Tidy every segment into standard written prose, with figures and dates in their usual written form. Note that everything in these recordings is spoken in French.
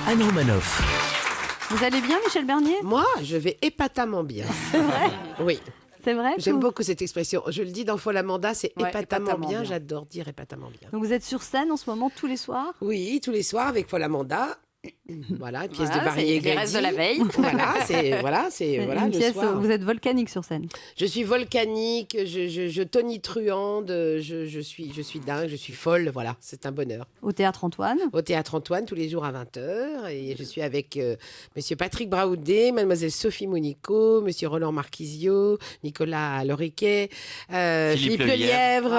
Anne Romanoff. Vous allez bien, Michel Bernier? Moi, je vais épatamment bien. C'est vrai? Oui, C'est vrai? j'aime beaucoup cette expression. Je le dis dans Folamanda, c'est Ouais, épatamment épatamment bien. bien. J'adore dire épatamment bien. Donc vous êtes sur scène en ce moment tous les soirs? Oui, tous les soirs avec Folamanda. Voilà, une pièce Voilà, de Barry c'est et les Grady. restes de la veille. C'est Voilà, une le pièce, soir. vous êtes volcanique sur scène. Je suis volcanique, je tonitruande, je suis dingue, je suis folle. Voilà, c'est un bonheur. Au Théâtre Antoine. Au Théâtre Antoine, tous les jours à 20h. Et je suis avec Monsieur Patrick Braoudet, Mademoiselle Sophie Monico, Monsieur Roland Marquisio, Nicolas Loriquet, Philippe Lelièvre,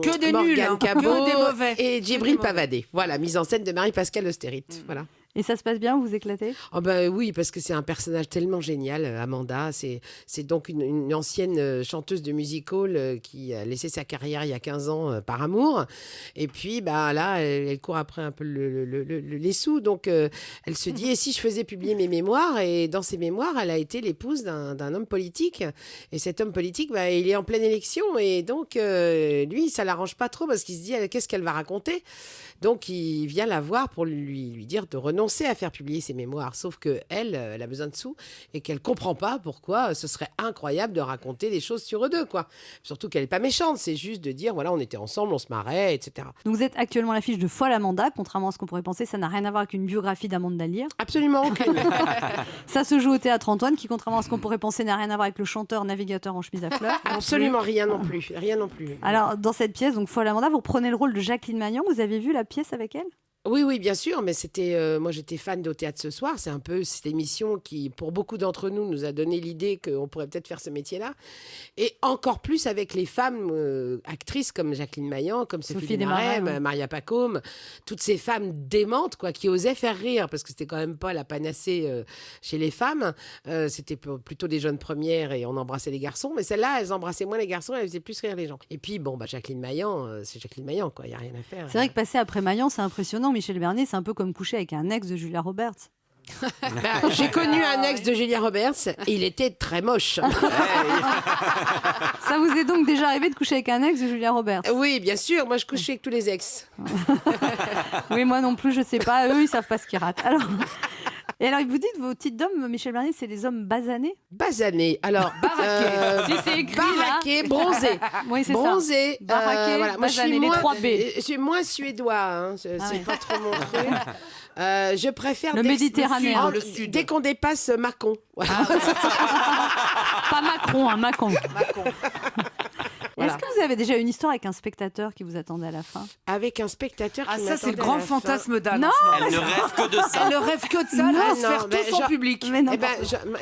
que des Morgane nuls, hein, Cabot que des mauvais. et Que Djibril des mauvais. Pavadé. Voilà, mise en scène de Marie-Pascale Austerite. Voilà. Et ça se passe bien, vous vous éclatez? Oh ben oui, parce que c'est un personnage tellement génial, Amanda. C'est donc une ancienne chanteuse de music-hall qui a laissé sa carrière il y a 15 ans par amour. Et puis bah, là, elle court après un peu les sous. Donc elle se dit, et si je faisais publier mes mémoires? Et dans ses mémoires, elle a été l'épouse d'un homme politique. Et cet homme politique, bah, il est en pleine élection. Et donc lui, ça l'arrange pas trop parce qu'il se dit, qu'est-ce qu'elle va raconter? Donc il vient la voir pour lui dire de renoncer à faire publier ses mémoires. Sauf que elle a besoin de sous et qu'elle comprend pas pourquoi ce serait incroyable de raconter des choses sur eux deux, quoi. Surtout qu'elle est pas méchante, c'est juste de dire voilà, on était ensemble, on se marrait, etc. Donc vous êtes actuellement à l'affiche de Folle Amanda, contrairement à ce qu'on pourrait penser, ça n'a rien à voir avec une biographie d'Amanda Lear. Absolument aucune. Ça se joue au Théâtre Antoine, qui contrairement à ce qu'on pourrait penser n'a rien à voir avec le chanteur navigateur en chemise à fleurs. Absolument rien non plus, rien non plus. Alors dans cette pièce, donc Folle Amanda, vous reprenez le rôle de Jacqueline Maillan. Vous avez vu la pièce avec elle? Oui, bien sûr, mais c'était moi j'étais fan d'Au Théâtre ce soir. C'est un peu cette émission qui, pour beaucoup d'entre nous, nous a donné l'idée qu'on pourrait peut-être faire ce métier-là. Et encore plus avec les femmes actrices comme Jacqueline Maillan, comme Sophie Desmarais, ouais. Maria Pacôme, toutes ces femmes démentes quoi, qui osaient faire rire, parce que c'était quand même pas la panacée chez les femmes. C'était plutôt des jeunes premières et on embrassait les garçons. Mais celles-là, elles embrassaient moins les garçons, elles faisaient plus rire les gens. Et puis, bon, bah, Jacqueline Maillan, c'est Jacqueline Maillan, quoi. Il n'y a rien à faire. C'est vrai que passer après Maillan, c'est impressionnant. Michel Bernier, c'est un peu comme coucher avec un ex de Julia Roberts. Bah, j'ai connu un ex de Julia Roberts et il était très moche. Ça vous est donc déjà arrivé de coucher avec un ex de Julia Roberts? Oui, bien sûr. Moi, je couchais avec tous les ex. Oui, moi non plus, je sais pas. Eux, ils savent pas ce qu'ils ratent. Et alors, vous dites, vos titres d'hommes, Michel Bernier, c'est les hommes basanés? Basané. Alors, Baraqué. Si c'est écrit baraqué, bronzé. Oui, c'est ça. Bronzé. Baraqué, voilà. Moi, basané, les 3 B. Je suis moins suédois. Hein. C'est ouais. pas trop mon truc. Je préfère Le Méditerranéen. le sud. Dès qu'on dépasse Mâcon. Voilà. Pas Macron, hein, Macron. Voilà. Est-ce que vous avez déjà eu une histoire avec un spectateur qui vous attendait à la fin? Avec un spectateur qui Ah, ça, c'est le m'attendait à grand la fin. fantasme d'Anne. Non, en ce moment. Elle ne rêve que de ça. Elle ne rêve que de ça, elle Non, va se faire non, tout son public. Mais non, Eh ben,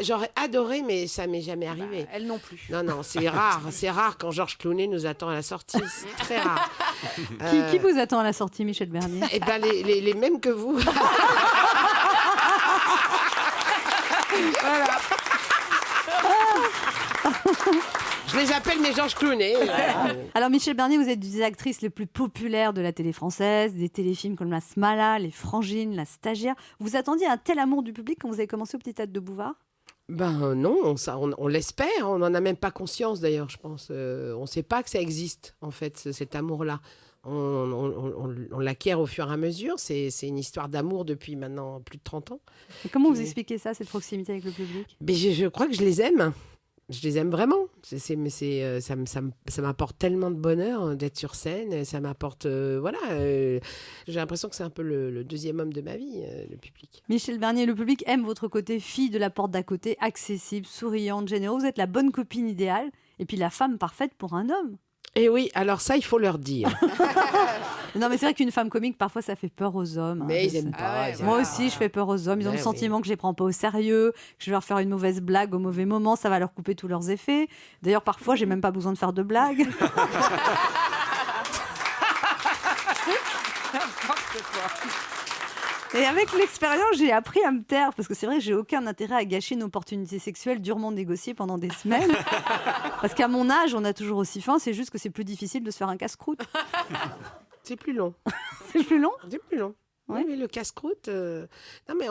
j'aurais adoré, mais ça m'est jamais arrivé. Elle non plus. Non, c'est rare. C'est rare quand Georges Clooney nous attend à la sortie. C'est très rare. qui vous attend à la sortie, Michel Bernier? Eh ben, les mêmes que vous. Voilà. Je les appelle mes Georges Clooney. Voilà. Alors, Michel Bernier, vous êtes des actrices les plus populaires de la télé française, des téléfilms comme La Smala, Les Frangines, La Stagiaire. Vous attendiez un tel amour du public quand vous avez commencé au Petit Théâtre de Bouvard? Ben non, on l'espère. On n'en a même pas conscience d'ailleurs, je pense. On ne sait pas que ça existe, en fait, cet amour-là. On l'acquiert au fur et à mesure. C'est une histoire d'amour depuis maintenant plus de 30 ans. Et comment vous expliquez ça, cette proximité avec le public? Mais je crois que je les aime. Je les aime vraiment. Ça m'apporte tellement de bonheur d'être sur scène. Ça m'apporte... j'ai l'impression que c'est un peu le deuxième homme de ma vie, le public. Michel Bernier, le public aime votre côté fille de la porte d'à côté, accessible, souriante, généreuse. Vous êtes la bonne copine idéale et puis la femme parfaite pour un homme. Et oui, alors ça, il faut leur dire. Non, mais c'est vrai qu'une femme comique, parfois, ça fait peur aux hommes. Mais hein, ils n'aiment pas. ils aiment Moi pas. aussi, je fais peur aux hommes. Ils ont Ouais, le sentiment que je les prends pas au sérieux, que je vais leur faire une mauvaise blague au mauvais moment. Ça va leur couper tous leurs effets. D'ailleurs, parfois, j'ai même pas besoin de faire de blagues. Et avec l'expérience, j'ai appris à me taire, parce que c'est vrai que j'ai aucun intérêt à gâcher une opportunité sexuelle durement négociée pendant des semaines. Parce qu'à mon âge, on a toujours aussi faim, c'est juste que c'est plus difficile de se faire un casse-croûte. C'est plus long. C'est plus long. C'est plus long. Ouais. Oui, mais le casse-croûte... Non, mais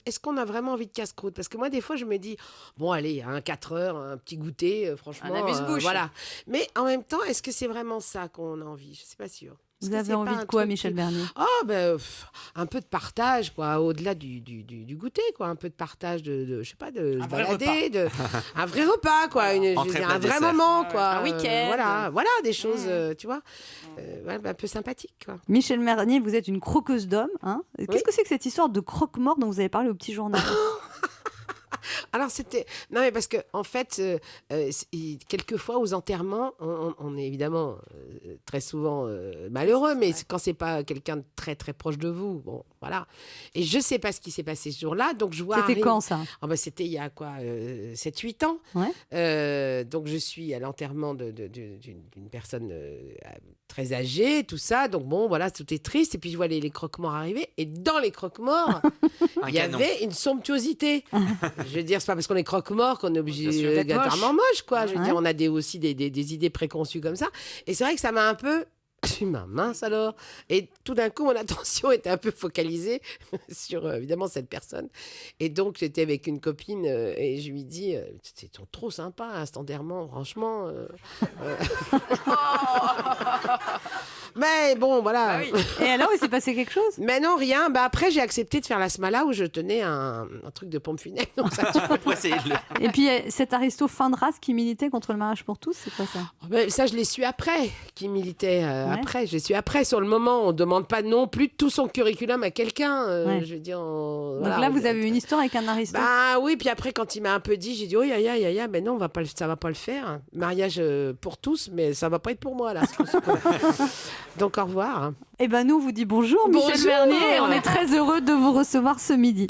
est-ce qu'on a vraiment envie de casse-croûte? Parce que moi, des fois, je me dis, bon, allez, 4 heures, un petit goûter, franchement... Un amuse-bouche. voilà. Mais en même temps, est-ce que c'est vraiment ça qu'on a envie? Je ne suis pas sûre. Vous que avez c'est envie pas de un quoi, truc Michel Bernier? Un peu de partage, quoi, au-delà du goûter, quoi, un peu de partage je sais pas, de Un se vrai balader, un vrai repas, quoi, je veux Entrée, dire, plat, un vrai dessert. moment, quoi. Un week-end. Voilà, des choses, tu vois, un peu sympathiques, quoi. Michel Bernier, vous êtes une croqueuse d'hommes. Hein. Qu'est-ce Oui. que c'est que cette histoire de croque-mort dont vous avez parlé au petit journal? Alors non mais parce que en fait quelquefois aux enterrements on est évidemment très souvent malheureux, mais quand c'est pas quelqu'un de très très proche de vous, bon voilà, et je sais pas ce qui s'est passé ce jour-là, donc je vois C'était arriver- quand ça? Ah bah, c'était il y a quoi 7-8 ans. Ouais. Donc je suis à l'enterrement d'une personne très âgée, tout ça, donc bon voilà, tout est triste, et puis je vois les croque-morts arriver, et dans les croque-morts Un il y canon. avait une somptuosité. Je veux dire, c'est pas parce qu'on est croque-mort qu'on est Bien sûr. obligé D'être d'être moche. moche, quoi. Je veux Ouais. dire, on a aussi des idées préconçues comme ça. Et c'est vrai que ça m'a un peu... Je suis mince alors. Et tout d'un coup, mon attention était un peu focalisée sur évidemment cette personne. Et donc, j'étais avec une copine et je lui dis c'est trop sympa, hein, cet enterrement, franchement. Mais bon, voilà. Ah oui. Et alors, il s'est passé quelque chose? Mais non, rien. Bah, après, j'ai accepté de faire la smala où je tenais un truc de pompe funèbre. Donc ça, Pour essayer de le- Et puis, cet aristo fin de race qui militait contre le mariage pour tous, c'est quoi ça? Ben, ça, je l'ai su après, qui militait Ouais. après. Je l'ai su après. Sur le moment, on ne demande pas non plus tout son curriculum à quelqu'un. Ouais. Je veux dire, Donc voilà, là, vous avez eu une histoire avec un aristo. Bah oui, puis après, quand il m'a un peu dit, j'ai dit, oh, mais non, ça va pas le faire. Mariage pour tous, mais ça va pas être pour moi, là. Donc, au revoir. Eh ben nous, on vous dit bonjour, Michel Bonjour. Bernier, et on est très heureux de vous recevoir ce midi.